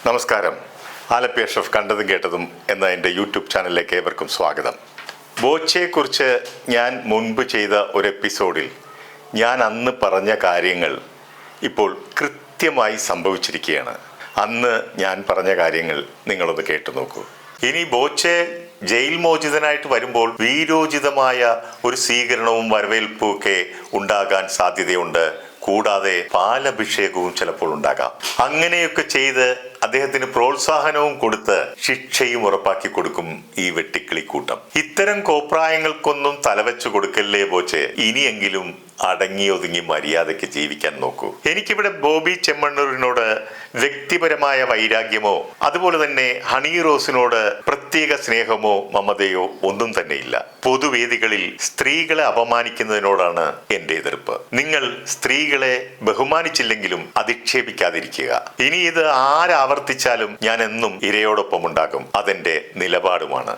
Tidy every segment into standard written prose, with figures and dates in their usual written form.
നമസ്കാരം. ആലപ്പി അഷ്റഫ് കണ്ടതും കേട്ടതും എന്ന എൻ്റെ യൂട്യൂബ് ചാനലിലേക്ക് ഏവർക്കും സ്വാഗതം. ബോച്ചയെക്കുറിച്ച് ഞാൻ മുൻപ് ചെയ്ത ഒരു എപ്പിസോഡിൽ ഞാൻ അന്ന് പറഞ്ഞ കാര്യങ്ങൾ ഇപ്പോൾ കൃത്യമായി സംഭവിച്ചിരിക്കുകയാണ്. അന്ന് ഞാൻ പറഞ്ഞ കാര്യങ്ങൾ നിങ്ങളൊന്ന് കേട്ടു നോക്കൂ. ഇനി ബോച്ചെ ജയിൽ മോചിതനായിട്ട് വരുമ്പോൾ വീരോചിതമായ ഒരു സ്വീകരണവും വരവേൽപ്പും ഒക്കെ ഉണ്ടാകാൻ സാധ്യതയുണ്ട്. കൂടാതെ പാലഭിഷേകവും ചിലപ്പോൾ ഉണ്ടാകാം. അങ്ങനെയൊക്കെ ചെയ്ത് അദ്ദേഹത്തിന് പ്രോത്സാഹനവും കൊടുത്ത് ശിക്ഷയും ഉറപ്പാക്കി കൊടുക്കും ഈ വെട്ടിക്കിളിക്കൂട്ടം. ഇത്തരം കോപ്രായങ്ങൾക്കൊന്നും തലവെച്ചു കൊടുക്കല്ലേ ബോച്ചെ. ഇനിയെങ്കിലും അടങ്ങി ഒതുങ്ങി മര്യാദയ്ക്ക് ജീവിക്കാൻ നോക്കൂ. എനിക്കിവിടെ ബോബി ചെമ്മണ്ണൂരിനോട് വ്യക്തിപരമായ വൈരാഗ്യമോ അതുപോലെ തന്നെ ഹണി റോസിനോട് പ്രത്യേക സ്നേഹമോ മമതയോ ഒന്നും തന്നെയില്ല. പൊതുവേദികളിൽ സ്ത്രീകളെ അപമാനിക്കുന്നതിനോടാണ് എന്റെ എതിർപ്പ്. നിങ്ങൾ സ്ത്രീകളെ ബഹുമാനിച്ചില്ലെങ്കിലും അധിക്ഷേപിക്കാതിരിക്കുക. ഇനി ഇത് ആരാവർത്തിച്ചാലും ഞാൻ എന്നും ഇരയോടൊപ്പം ഉണ്ടാകും. അതെന്റെ നിലപാടുമാണ്.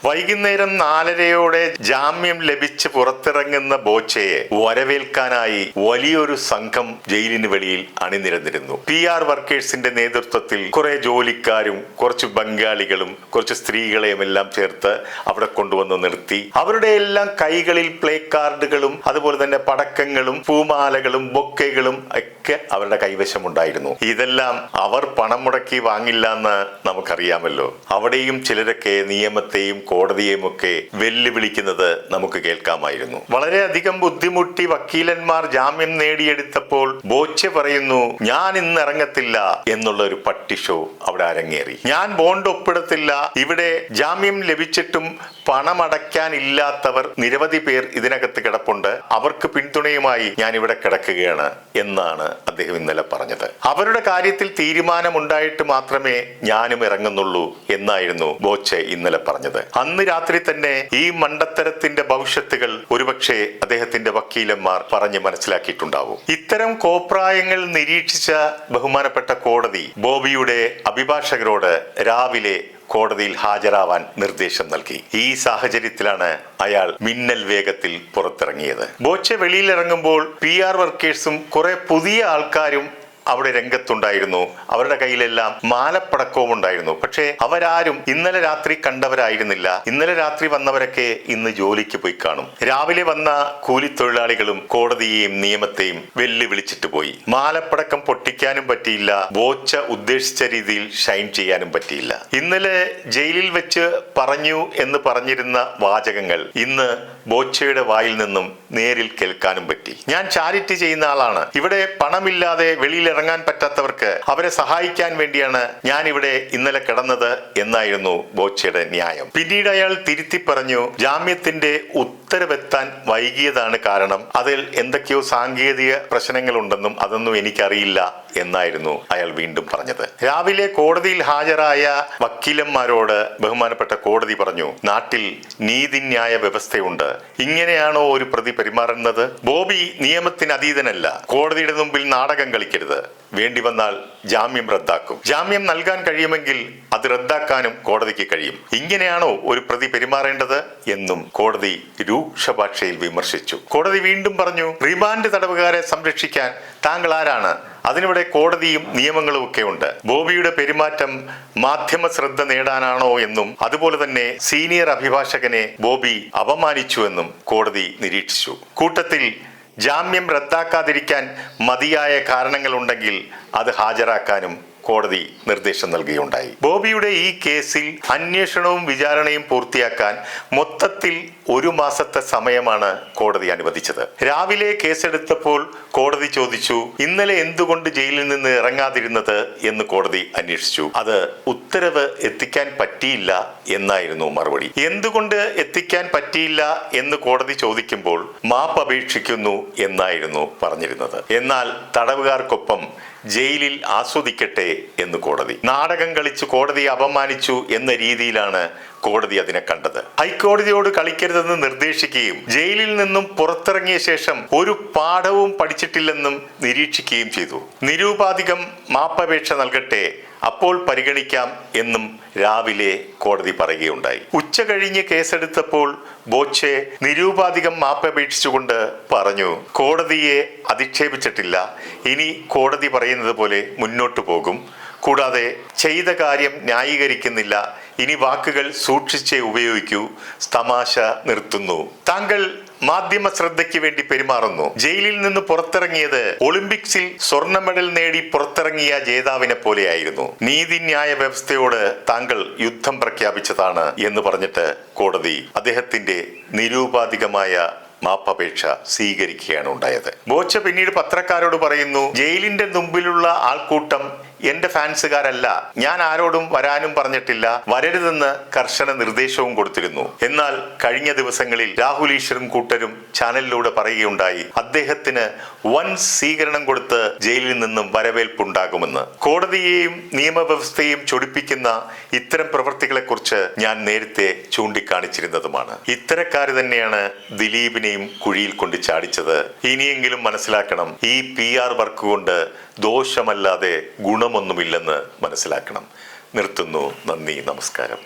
വൈകുന്നേരം 4:30 ജാമ്യം ലഭിച്ച് പുറത്തിറങ്ങുന്ന ബോച്ചയെ വരവേൽക്കാനായി വലിയൊരു സംഘം ജയിലിന് വെളിയിൽ അണിനിരന്നിരുന്നു. PR വർക്കേഴ്സിന്റെ നേതൃത്വത്തിൽ കുറെ ജോലിക്കാരും കുറച്ച് ബംഗാളികളും കുറച്ച് സ്ത്രീകളെയും എല്ലാം ചേർത്ത് അവിടെ കൊണ്ടുവന്ന് നിർത്തി. അവരുടെ എല്ലാം കൈകളിൽ പ്ലേ കാർഡുകളും അതുപോലെ തന്നെ പടക്കങ്ങളും പൂമാലകളും ബൊക്കകളും ഒക്കെ അവരുടെ കൈവശമുണ്ടായിരുന്നു. ഇതെല്ലാം അവർ പണം മുടക്കി വാങ്ങില്ല എന്ന് നമുക്കറിയാമല്ലോ. അവിടെയും ചിലരൊക്കെ നിയമത്തെയും കോടതിയെയും ഒക്കെ വെല്ലുവിളിക്കുന്നത് നമുക്ക് കേൾക്കാമായിരുന്നു. വളരെയധികം ബുദ്ധിമുട്ടി വക്കീലന്മാർ ജാമ്യം നേടിയെടുത്തപ്പോൾ ബോച്ചെ പറയുന്നു, ഞാൻ ഇന്ന് ഇറങ്ങത്തില്ല എന്നുള്ള ഒരു പട്ടി ഷോ അവിടെ അരങ്ങേറി. ഞാൻ ബോണ്ട് ഒപ്പിടത്തില്ല. ഇവിടെ ജാമ്യം ലഭിച്ചിട്ടും പണമടയ്ക്കാൻ ഇല്ലാത്തവർ നിരവധി പേർ ഇതിനകത്ത് കിടപ്പുണ്ട്. അവർക്ക് പിന്തുണയുമായി ഞാൻ ഇവിടെ കിടക്കുകയാണ് എന്നാണ് അദ്ദേഹം ഇന്നലെ പറഞ്ഞത്. അവരുടെ കാര്യത്തിൽ തീരുമാനമുണ്ടായിട്ട് മാത്രമേ ഞാനും ഇറങ്ങുന്നുള്ളൂ എന്നായിരുന്നു ബോച്ചെ ഇന്നലെ പറഞ്ഞത്. അന്ന് രാത്രി തന്നെ ഈ മണ്ടത്തരത്തിന്റെ ഭവിഷ്യത്തുകൾ ഒരുപക്ഷെ അദ്ദേഹത്തിന്റെ വക്കീലന്മാർ പറഞ്ഞ് മനസ്സിലാക്കിയിട്ടുണ്ടാവും. ഇത്തരം കോപ്രായങ്ങൾ നിരീക്ഷിച്ച ബഹുമാനപ്പെട്ട കോടതി ബോബിയുടെ അഭിഭാഷകരോട് രാവിലെ കോടതിയിൽ ഹാജരാവാൻ നിർദ്ദേശം നൽകി. ഈ സാഹചര്യത്തിലാണ് അയാൾ മിന്നൽ വേഗത്തിൽ പുറത്തിറങ്ങിയത്. ബോച്ചെ വെളിയിലിറങ്ങുമ്പോൾ PR വർക്കേഴ്സും കുറെ പുതിയ ആൾക്കാരും അവിടെ രംഗത്തുണ്ടായിരുന്നു. അവരുടെ കയ്യിലെല്ലാം മാലപ്പടക്കവും ഉണ്ടായിരുന്നു. പക്ഷേ അവരാരും ഇന്നലെ രാത്രി കണ്ടവരായിരുന്നില്ല. ഇന്നലെ രാത്രി വന്നവരൊക്കെ ഇന്ന് ജോലിക്ക് പോയി കാണും. രാവിലെ വന്ന കൂലിത്തൊഴിലാളികളും കോടതിയെയും നിയമത്തെയും വെല്ലുവിളിച്ചിട്ട് പോയി. മാലപ്പടക്കം പൊട്ടിക്കാനും പറ്റിയില്ല. ബോച്ച ഉദ്ദേശിച്ച രീതിയിൽ ഷൈൻ ചെയ്യാനും പറ്റിയില്ല. ഇന്നലെ ജയിലിൽ വെച്ച് പറഞ്ഞു എന്ന് പറഞ്ഞിരുന്ന വാചകങ്ങൾ ഇന്ന് ബോച്ചയുടെ വായിൽ നിന്നും നേരിൽ കേൾക്കാനും പറ്റി. ഞാൻ ചാരിറ്റി ചെയ്യുന്ന ആളാണ്. ഇവിടെ പണമില്ലാതെ വെളിയിൽ ഇറങ്ങാൻ പറ്റാത്തവർക്ക് അവരെ സഹായിക്കാൻ വേണ്ടിയാണ് ഞാൻ ഇവിടെ ഇന്നലെ കിടന്നത് എന്നായിരുന്നു ബോച്ചയുടെ ന്യായം. പിന്നീട് അയാൾ തിരുത്തി പറഞ്ഞു, ജാമ്യത്തിന്റെ ഉത്തരവെത്താൻ വൈകിയതാണ് കാരണം. അതിൽ എന്തൊക്കെയോ സാങ്കേതിക പ്രശ്നങ്ങളുണ്ടെന്നും അതൊന്നും എനിക്കറിയില്ല എന്നായിരുന്നു അയാൾ വീണ്ടും പറഞ്ഞത്. രാവിലെ കോടതിയിൽ ഹാജരായ വക്കീലന്മാരോട് ബഹുമാനപ്പെട്ട കോടതി പറഞ്ഞു, നാട്ടിൽ നീതിന്യായ വ്യവസ്ഥയുണ്ട്. ഇങ്ങനെയാണോ ഒരു പ്രതി പെരുമാറുന്നത്? ബോബി നിയമത്തിന് അതീതനല്ല. കോടതിയുടെ മുമ്പിൽ നാടകം കളിക്കരുത്. വേണ്ടി വന്നാൽ ജാമ്യം റദ്ദാക്കും. ജാമ്യം നൽകാൻ കഴിയുമെങ്കിൽ അത് റദ്ദാക്കാനും കോടതിക്ക് കഴിയും. ഇങ്ങനെയാണോ ഒരു പ്രതി പെരുമാറേണ്ടത് എന്നും കോടതി രൂക്ഷ ഭാഷയിൽ വിമർശിച്ചു. കോടതി വീണ്ടും പറഞ്ഞു, റിമാൻഡ് തടവുകാരെ സംരക്ഷിക്കാൻ താങ്കൾ ആരാണ്? അതിനിവിടെ കോടതിയും നിയമങ്ങളും ഒക്കെ ഉണ്ട്. ബോബിയുടെ പെരുമാറ്റം മാധ്യമ ശ്രദ്ധ നേടാനാണോ എന്നും അതുപോലെ തന്നെ സീനിയർ അഭിഭാഷകനെ ബോബി അപമാനിച്ചു എന്നും കോടതി നിരീക്ഷിച്ചു. കൂട്ടത്തിൽ ജാമ്യം റദ്ദാക്കാതിരിക്കാൻ മതിയായ കാരണങ്ങളുണ്ടെങ്കിൽ അത് ഹാജരാക്കാനും കോടതി നിർദ്ദേശം നൽകുകയുണ്ടായി. ബോബിയുടെ ഈ കേസിൽ അന്വേഷണവും വിചാരണയും പൂർത്തിയാക്കാൻ മൊത്തത്തിൽ 1 മാസത്തെ സമയമാണ് കോടതി അനുവദിച്ചത്. രാവിലെ കേസെടുത്തപ്പോൾ കോടതി ചോദിച്ചു, ഇന്നലെ എന്തുകൊണ്ട് ജയിലിൽ നിന്ന് ഇറങ്ങാതിരുന്നത് എന്ന് കോടതി അന്വേഷിച്ചു. അത് ഉത്തരവ് എത്തിക്കാൻ പറ്റിയില്ല എന്നായിരുന്നു മറുപടി. എന്തുകൊണ്ട് എത്തിക്കാൻ പറ്റിയില്ല എന്ന് കോടതി ചോദിക്കുമ്പോൾ മാപ്പ് അപേക്ഷിക്കുന്നു എന്നായിരുന്നു പറഞ്ഞിരുന്നത്. എന്നാൽ തടവുകാർക്കൊപ്പം ജയിലിൽ ആസ്വദിക്കട്ടെ എന്ന് കോടതി. നാടകം കളിച്ചു കോടതിയെ അപമാനിച്ചു എന്ന രീതിയിലാണ് കോടതി അതിനെ കണ്ടത്. ഹൈക്കോടതിയോട് കളിക്കരുതെന്ന് നിർദ്ദേശിക്കുകയും ജയിലിൽ നിന്നും പുറത്തിറങ്ങിയ ശേഷം ഒരു പാഠവും പഠിച്ചിട്ടില്ലെന്നും നിരീക്ഷിക്കുകയും ചെയ്തു. നിരൂപാധികം മാപ്പപേക്ഷ നൽകട്ടെ, അപ്പോൾ പരിഗണിക്കാം എന്നും രാവിലെ കോടതി പറയുകയുണ്ടായി. ഉച്ച കഴിഞ്ഞ് കേസെടുത്തപ്പോൾ ബോച്ചെ നിരൂപാധികം മാപ്പപേക്ഷിച്ചുകൊണ്ട് പറഞ്ഞു, കോടതിയെ അധിക്ഷേപിച്ചിട്ടില്ല, ഇനി കോടതി പറയുന്നത് പോലെ മുന്നോട്ടു പോകും, കൂടാതെ ചെയ്ത കാര്യം ന്യായീകരിക്കുന്നില്ല, ഇനി വാക്കുകൾ സൂക്ഷിച്ചേ ഉപയോഗിക്കൂ, തമാശ നിർത്തുന്നു, താങ്കൾ മാധ്യമ ശ്രദ്ധയ്ക്ക് വേണ്ടി പെരുമാറുന്നു, ജയിലിൽ നിന്ന് പുറത്തിറങ്ങിയത് ഒളിമ്പിക്സിൽ സ്വർണ്ണ മെഡൽ നേടി പുറത്തിറങ്ങിയ ജേതാവിനെ പോലെയായിരുന്നു, നീതിന്യായ വ്യവസ്ഥയോട് താങ്കൾ യുദ്ധം പ്രഖ്യാപിച്ചതാണ് എന്ന് പറഞ്ഞിട്ട് കോടതി അദ്ദേഹത്തിന്റെ നിരൂപാധികമായ മാപ്പപേക്ഷ സ്വീകരിക്കുകയാണ് ഉണ്ടായത്. ബോച്ച പിന്നീട് പത്രക്കാരോട് പറയുന്നു, ജയിലിന്റെ മുമ്പിലുള്ള ആൾക്കൂട്ടം എന്റെ ഫാൻസുകാരല്ല, ഞാൻ ആരോടും വരാനും പറഞ്ഞിട്ടില്ല, വരരുതെന്ന് കർശന നിർദ്ദേശവും കൊടുത്തിരുന്നു. എന്നാൽ കഴിഞ്ഞ ദിവസങ്ങളിൽ രാഹുൽ ഈശ്വറും കൂട്ടരും ചാനലിലൂടെ പറയുകയുണ്ടായി, അദ്ദേഹത്തിന് വൻ സ്വീകരണം കൊടുത്ത് ജയിലിൽ നിന്നും വരവേൽപ്പുണ്ടാകുമെന്ന്. കോടതിയെയും നിയമവ്യവസ്ഥയെയും ചൊടിപ്പിക്കുന്ന ഇത്തരം പ്രവൃത്തികളെ കുറിച്ച് ഞാൻ നേരത്തെ ചൂണ്ടിക്കാണിച്ചിരുന്നതുമാണ്. ഇത്തരക്കാര് തന്നെയാണ് ദിലീപിനെയും കുഴിയിൽ കൊണ്ട് ചാടിച്ചത്. ഇനിയെങ്കിലും മനസ്സിലാക്കണം, ഈ PR വർക്ക് കൊണ്ട് ദോഷമല്ലാതെ ഗുണമൊന്നുമില്ലെന്ന് മനസ്സിലാക്കണം. നിർത്തുന്നു. നന്ദി, നമസ്കാരം.